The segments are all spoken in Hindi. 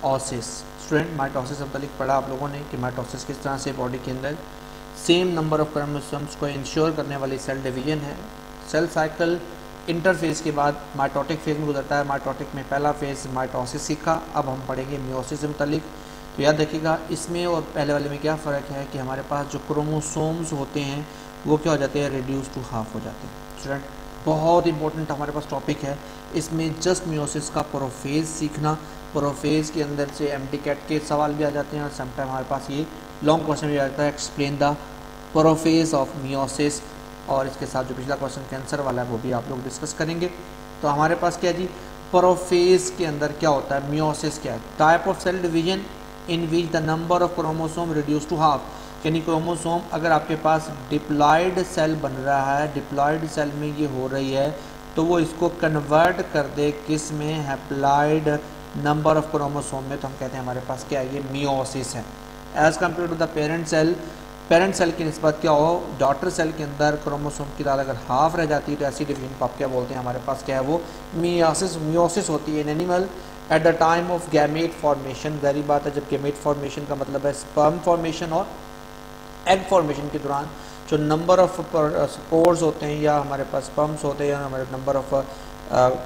माइटोसिस। स्टूडेंट माइटोसिस से मतलब पढ़ा आप लोगों ने कि माइटोसिस किस तरह से बॉडी के अंदर सेम नंबर ऑफ क्रोमोसोम्स को इंश्योर करने वाली सेल डिवीजन है। सेल साइकिल इंटरफेज के बाद माइटोटिक फेज में गुजरता है। माइटोटिक में पहला फेज माइटोसिस सीखा, अब हम पढ़ेंगे मियोसिस से मुतालिक। तो याद रखिएगा इसमें और पहले वाले में क्या फ़र्क है कि हमारे पास जो क्रोमोसोम्स होते हैं वो क्या हो जाते हैं, रिड्यूस टू हाफ हो जाते हैं। स्टूडेंट बहुत इंपॉर्टेंट हमारे पास टॉपिक है इसमें, जस्ट मियोसिस का प्रोफेज सीखना। प्रोफेज के अंदर से एमटीकैट के सवाल भी आ जाते हैं और समटाइम हमारे पास ये लॉन्ग क्वेश्चन भी आ जाता है, explain the prophase of meiosis. और इसके साथ जो पिछला क्वेश्चन कैंसर वाला है वो भी आप लोग डिस्कस करेंगे। तो हमारे पास क्या जी, प्रोफेज के अंदर क्या होता है, मियोसिस क्या है, type of cell division in which the number of chromosome reduce to half. यानी क्रोमोसोम अगर आपके पास डिप्लॉयड सेल बन रहा है, डिप्लॉयड सेल में ये हो रही है, तो वो इसको कन्वर्ट कर दे किस में, हैप्लॉयड नंबर ऑफ क्रोमोसोम में, तो हम कहते हैं हमारे पास क्या है, ये मियोसिस है। As compare to the parent cell, parent cell की निस्बत क्या हो, डॉटर सेल के अंदर क्रोमोसोम की तादाद अगर हाफ रह जाती है तो ऐसी डिवीजन को आप क्या बोलते हैं, हमारे पास क्या है वो मियोसिस। मियोसिस होती है in animal at the time of gamete formation. जारी बात है, जब गैमेट फॉर्मेशन का मतलब है स्पर्म फॉर्मेशन और एग फॉर्मेशन के दौरान जो नंबर ऑफ स्पोर्स होते हैं या हमारे पास स्पर्म्स होते हैं या हमारे नंबर ऑफ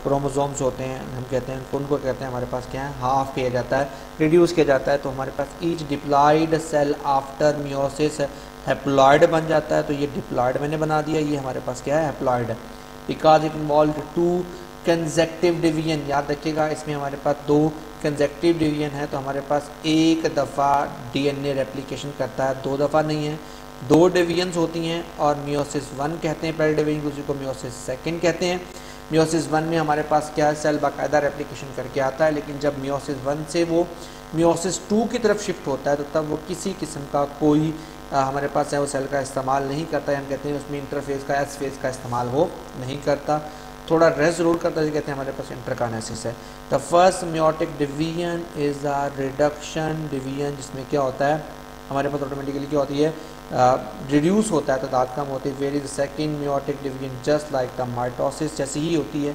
क्रोमोसोम्स होते हैं, हम कहते हैं उनको कहते हैं हमारे पास क्या है, हाफ किया जाता है, रिड्यूस किया जाता है। तो हमारे पास each diploid cell after meiosis haploid बन जाता है। तो ये डिप्लॉयड मैंने बना दिया, ये हमारे पास क्या है, हैप्लॉयड है। Because it involve two consecutive division, याद रखिएगा इसमें हमारे पास दो कंसेक्टिव डिवीजन है। तो हमारे पास एक दफ़ा डीएनए रेप्लिकेशन करता है, दो दफ़ा नहीं है, दो डिवीजन्स होती हैं और मियोसिस 1 कहते हैं पहले डिवीजन, दूसरी को मियोसिस सेकंड कहते हैं। मियोसिस 1 में हमारे पास क्या है, सेल बाकायदा रेप्लिकेशन करके आता है, लेकिन जब मियोसिस 1 से वो मियोसिस 2 की तरफ शिफ्ट होता है तो तब वो किसी किस्म का कोई हमारे पास है वो सेल का इस्तेमाल नहीं करता है। हम कहते हैं उसमें इंटरफेज का, एस फेज का इस्तेमाल वो नहीं करता, थोड़ा रेस्ट जरूर करता है, कहते हैं हमारे पास इंटरकाइनेसिस है। The first meiotic division is a reduction division, जिसमें क्या होता है हमारे पास ऑटोमेटिकली क्या होती है, रिड्यूस होता है, तादाद कम होती है। Where is second meiotic division just like the mitosis, जैसी ही होती है।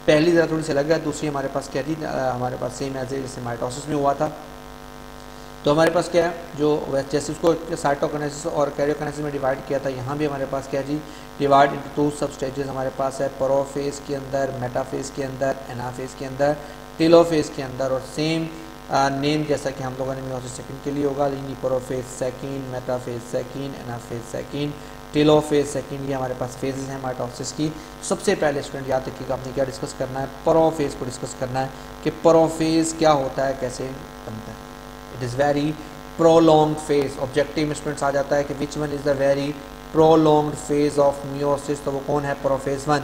पहली ज़रा थोड़ी सी अलग है, दूसरी हमारे पास क्या थी, हमारे पास सेम एज जैसे माइटोसिस में हुआ था। तो हमारे पास क्या है, जो जैसे उसको साइटोकाइनेसिस और कैरियोकाइनेसिस में डिवाइड किया था, यहाँ भी हमारे पास क्या जी, डिवाइड इनटू 2 सब स्टेजेस हमारे पास है, प्रोफेज के अंदर, मेटाफेज के अंदर, एनाफेज के अंदर, टेलोफेज के अंदर। और सेम नेम जैसा कि हम लोगों ने मियोसिस सेकंड के लिए होगा, लेकिन prophase second, metaphase second, anaphase second, telophase second, ये हमारे पास फेजेस हैं माइटोसिस की। सबसे पहले स्टूडेंट याद रखिएगा आपने क्या डिस्कस करना है, प्रोफेज को डिस्कस करना है कि प्रोफेज क्या होता है, कैसे बनता है। It is very prolonged phase. Objective में स्टूडेंट्स आ जाता है कि which one is the very prolonged phase of meiosis, तो वो कौन है, prophase 1,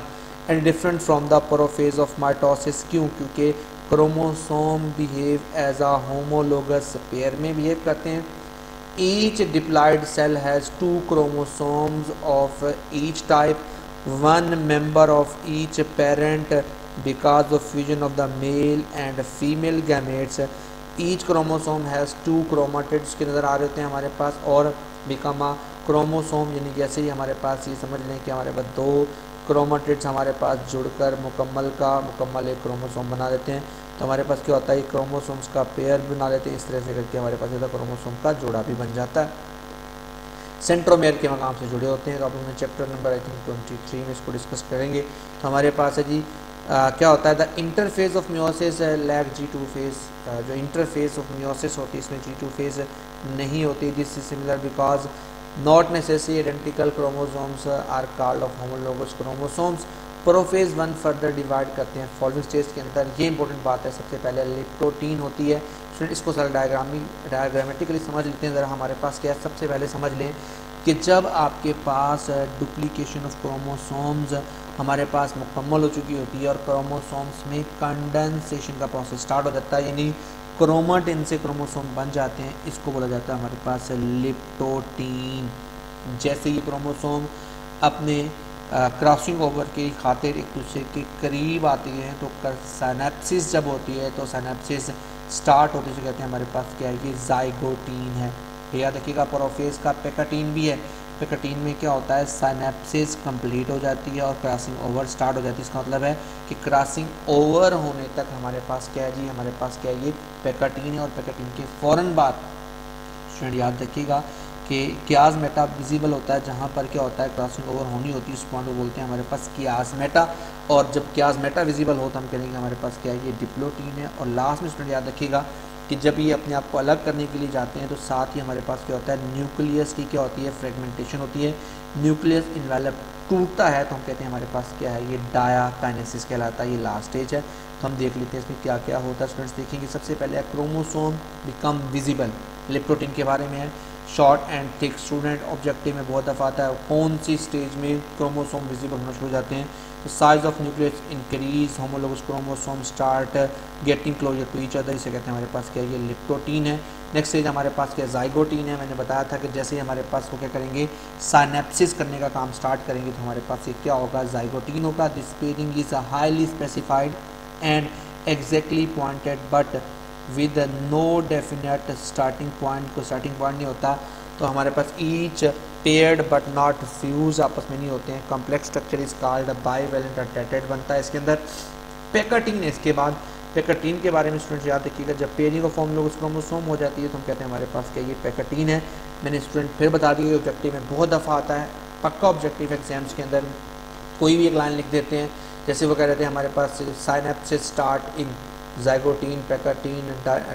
and different from the prophase of mitosis. क्यों, क्योंकि chromosome behave as a homologous pair में बिहेव करते हैं। Each diploid cell has 2 chromosomes of each type, 1 member of each parent because of fusion of the male and female gametes. Each chromosome has 2 chromatids के नज़र आ रहे होते हैं हमारे पास, और बिकम अ क्रोमोसोम, यानी जैसे ही हमारे पास ये समझ लें कि हमारे पास 2 क्रोमाटिड्स हमारे पास जुड़कर मुकम्मल एक क्रोमोसोम बना देते हैं। तो हमारे पास क्या होता है, क्रोमोसोम्स का पेयर बना लेते हैं, इस तरह से करके हमारे पास ये क्रोमोसोम का जोड़ा भी बन जाता है। सेंट्रोमेयर के मकाम से जुड़े होते हैं। तो आप लोगों ने चैप्टर नंबर आई थिंक 23 में इसको डिस्कस करेंगे। तो हमारे पास है जी क्या होता है, the interphase of meiosis lack G2 phase. जो इंटरफेस ऑफ मियोसिस होती है इसमें G2 फेज नहीं होती। This is similar because not necessary identical chromosomes are called of homologous chromosomes. Prophase 1 further divide करते हैं फॉलोइंग स्टेज के अंदर। ये इंपॉर्टेंट बात है, सबसे पहले लिप्टोटीन होती है। स्टूडेंट इसको सर डायग्रामेटिकली समझ लेते हैं ज़रा। हमारे पास क्या है, सबसे पहले समझ लें कि जब आपके पास डुप्लीकेशन ऑफ क्रोमोसोम्स हमारे पास मुकम्मल हो चुकी होती है और क्रोमोसोम्स में कंडेंसेशन का प्रोसेस स्टार्ट हो जाता है, यानी क्रोमाटिन से क्रोमोसोम बन जाते हैं, इसको बोला जाता है हमारे पास लिप्टोटीन। जैसे ये क्रोमोसोम अपने क्रॉसिंग ओवर की खातिर एक दूसरे के करीब आती हैं तो सिनेप्सिस जब होती है तो सिनेप्सिस स्टार्ट होती है, कहते हैं हमारे पास क्या है, ये जाइगोटीन है। याद रखिएगा प्रोफेज का पेकाटीन भी है, पेकाटीन में क्या होता है, साइनेप्सिस कंप्लीट हो जाती है और क्रॉसिंग ओवर स्टार्ट हो जाती है। इसका मतलब है कि क्रॉसिंग ओवर होने तक हमारे पास क्या है जी, हमारे पास क्या है, ये पेकाटीन है। और पेकाटीन के फ़ौरन बाद स्टूडेंट याद रखिएगा कि कियाज़ विजिबल होता है जहाँ पर क्या होता है, क्रॉसिंग ओवर होनी होती है, उस पॉइंट को बोलते हैं हमारे पास कियाज़। और जब कियाज़ विजिबल हो तो हम कहेंगे हमारे पास क्या है, ये डिप्लोटीन है। और लास्ट में स्टूडेंट याद रखिएगा कि जब ये अपने आप को अलग करने के लिए जाते हैं तो साथ ही हमारे पास क्या होता है, न्यूक्लियस की क्या होती है, फ्रेगमेंटेशन होती है। न्यूक्लियस इन्वेलप टूटता है तो हम कहते हैं हमारे पास क्या है, ये डायाकाइनेसिस कहलाता है। ये लास्ट स्टेज है। तो हम देख लेते हैं इसमें क्या क्या होता है। स्टूडेंट्स देखेंगे सबसे पहले क्रोमोसोम बिकम विजिबल, लिप्टोटिन के बारे में है। Short and thick student objective में बहुत दफ़ा आता है, कौन सी स्टेज में क्रोमोसोम विजिबल होना शुरू हो जाते हैं। तो size of nucleus increase, homologous chromosome start getting closer to each other, इसे कहते हैं हमारे पास क्या है, ये लिप्टोटीन है। नेक्स्ट स्टेज हमारे पास क्या, जाइगोटीन है। मैंने बताया था कि जैसे ही हमारे पास वो क्या करेंगे, साइनेप्सिस करने का काम स्टार्ट करेंगे तो हमारे पास ये क्या होगा, जाइगोटीन होगा। This pairing is highly specified and exactly pointed but with no definite starting point. को स्टार्टिंग पॉइंट नहीं होता। तो हमारे पास each paired but not fuse, आपस में नहीं होते हैं। Complex structure is called bivalent अटैटेड बनता है इसके अंदर। पेकाटीन है इसके बाद। पेकाटीन के बारे में स्टूडेंट याद रखिएगा, जब पेयरिंग ऑफ होमोलोगस क्रोमोसोम हो जाती है तो हम कहते हैं हमारे पास क्या, ये पेकाटीन है। मैंने स्टूडेंट फिर बता दिया, ऑब्जेक्टिव में बहुत दफ़ा आता है, पक्का ऑब्जेक्टिव एग्जाम्स के अंदर कोई भी एक लाइन लिख देते हैं। जैसे वो कह रहे थे हमारे पास synapsis start in zygotene, pachytene,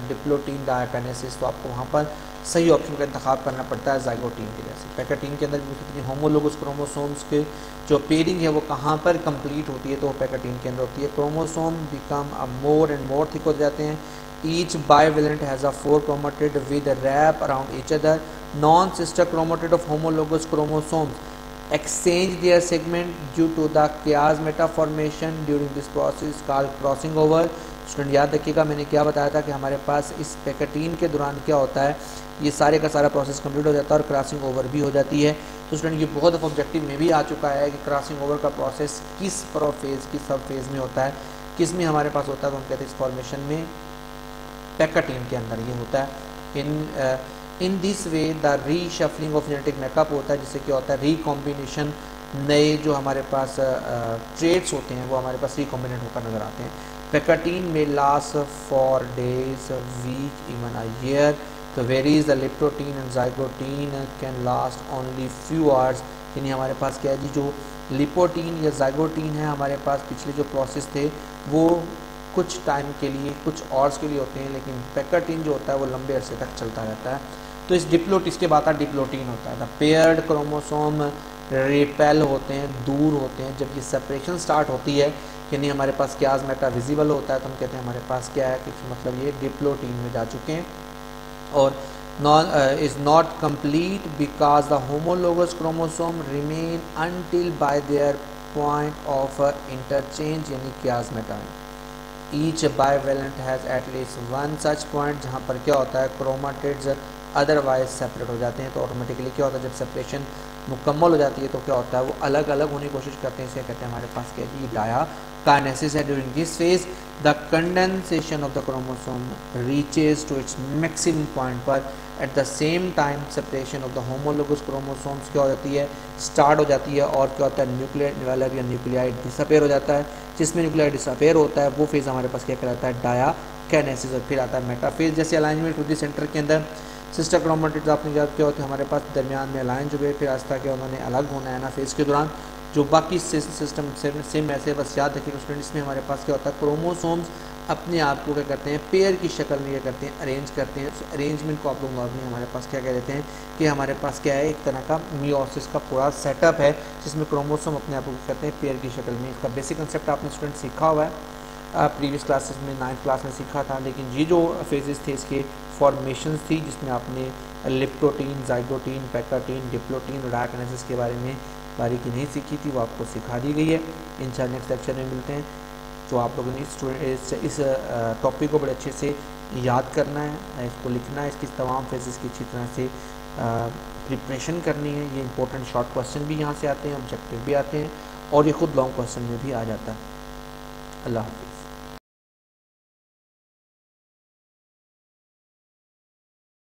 diplotene, diakinesis, तो आपको वहाँ पर सही ऑप्शन का इंतखाब करना पड़ता है जाइगोटीन के जैसे। पेकाटीन के अंदर भी होमोलोगस क्रोमोसोम्स के जो पेयरिंग है वो कहाँ पर कंप्लीट होती है, तो वो पेकाटीन के अंदर होती है। Chromosome become more and more thick हो जाते हैं। Each bivalent has a 4 chromatid with wrap around each other. Non sister chromatid of homologous chromosomes exchange their segment due to the chiasmata formation during this process called crossing over। Student याद रखिएगा मैंने क्या बताया था कि हमारे पास इस पेकाटीन के दौरान क्या होता है, ये सारे का सारा प्रोसेस कंप्लीट हो जाता है और क्रॉसिंग ओवर भी हो जाती है। तो स्टूडेंट ये बहुत दफ़ा ऑब्जेक्टिव में भी आ चुका है कि क्रॉसिंग ओवर का प्रोसेस किस प्रोफेज किस सब फेज़ में होता है, किस में हमारे पास होता है, तो हम कहते हैं इस फॉर्मेशन में पेकाटीन के अंदर ये होता है। In this way the reshuffling of genetic makeup होता है, जिससे क्या होता है, रिकॉम्बिनेशन, नए जो हमारे पास ट्रेड्स होते हैं वो हमारे पास रिकॉम्बिनेट होकर नज़र आते हैं। पेकाटीन में last for days, week, even a year. तो whereas the leptotene and zygotene can last only few hours. यानी हमारे पास क्या है जी, जो लिपोटीन या जाइगोटीन है हमारे पास पिछले जो प्रोसेस थे वो कुछ टाइम के लिए, कुछ आवर्स के लिए होते हैं, लेकिन पेकाटीन जो होता है वो लंबे अरसे तक चलता रहता है। तो इस इसके बाद डिप्लोटीन होता है। द पेयर्ड क्रोमोसोम रिपेल होते हैं, दूर होते हैं। जब ये सेपरेशन स्टार्ट होती है यानी हमारे पास कियाज़मेटा विजिबल होता है तो हम कहते हैं हमारे पास क्या है, कि मतलब ये डिप्लोटीन में जा चुके हैं। और is not complete because the homologous chromosome remain until by their point of interchange यानी chiasmata। Each bivalent has at least one such point जहाँ पर क्या होता है, क्रोमाटिड्स अदरवाइज सेपरेट हो जाते हैं। तो ऑटोमेटिकली क्या होता है, जब सेपरेशन मुकम्मल हो जाती है तो क्या होता है, वो अलग अलग होने की कोशिश करते हैं। इसे कहते हैं हमारे पास क्या है, डायाकाइनेसिस है। During this phase the condensation of the chromosome reaches to its maximum point पर। At the same time separation of the homologous chromosomes क्या हो जाती है, स्टार्ट हो जाती है। और क्या होता है, न्यूक्लियर निवेलर या न्यूक्लियाइड डिसअपेयर हो जाता है। जिसमें न्यूक्लियाइड डिसअपेयर होता है वो फेज़ हमारे पास क्या कहलाता है, डायाकाइनेसिस। और फिर आता है मेटाफेज। जैसे अलाइनमेंट होती है सेंटर के अंदर, सिस्टर क्रोमेटिड्स आपने याद क्या होते हैं हमारे पास दरमियान में अलाइन जो है, फिर आस्था क्या उन्होंने अलग होना है ना फेज़ के दौरान। जो बाकी सिस्टम सेम ऐसे बस याद रखिए स्टूडेंट, इसमें हमारे पास क्या होता है, क्रोमोसोम्स अपने आप को क्या करते हैं, पेयर की शक्ल में क्या करते हैं, अरेंज करते हैं। उस अरेंजमेंट को आप लोग नॉर्मली हमारे पास क्या कह देते हैं कि हमारे पास क्या है, एक तरह का मियोसिस का पूरा सेटअप है जिसमें क्रोमोसोम अपने आप को कहते हैं पेयर की शक्ल में। इसका बेसिक कंसेप्ट आपने स्टूडेंट सीखा हुआ है, प्रीवियस क्लासेस में 9th क्लास में सीखा था। लेकिन ये जो फेजेस थे इसके फॉर्मेशंस थी जिसमें आपने लिप्टोटीन, जाइगोटीन, पेकाटीन, डिप्लोटीन और डायाकाइनेसिस के बारे में बारीकी नहीं सीखी थी, वो आपको सिखा दी गई है। इंशाल्लाह नेक्स्ट लेक्चर में मिलते हैं। तो आप लोगों ने इस टॉपिक को बड़े अच्छे से याद करना है, इसको लिखना है, इसकी तमाम फेजेस की अच्छी तरह से प्रिपरेशन करनी है। ये इंपॉर्टेंट शॉर्ट क्वेश्चन भी यहाँ से आते हैं, ऑब्जेक्टिव भी आते हैं और ये खुद लॉन्ग क्वेश्चन में भी आ जाता है। अल्लाह हाफ़िज़।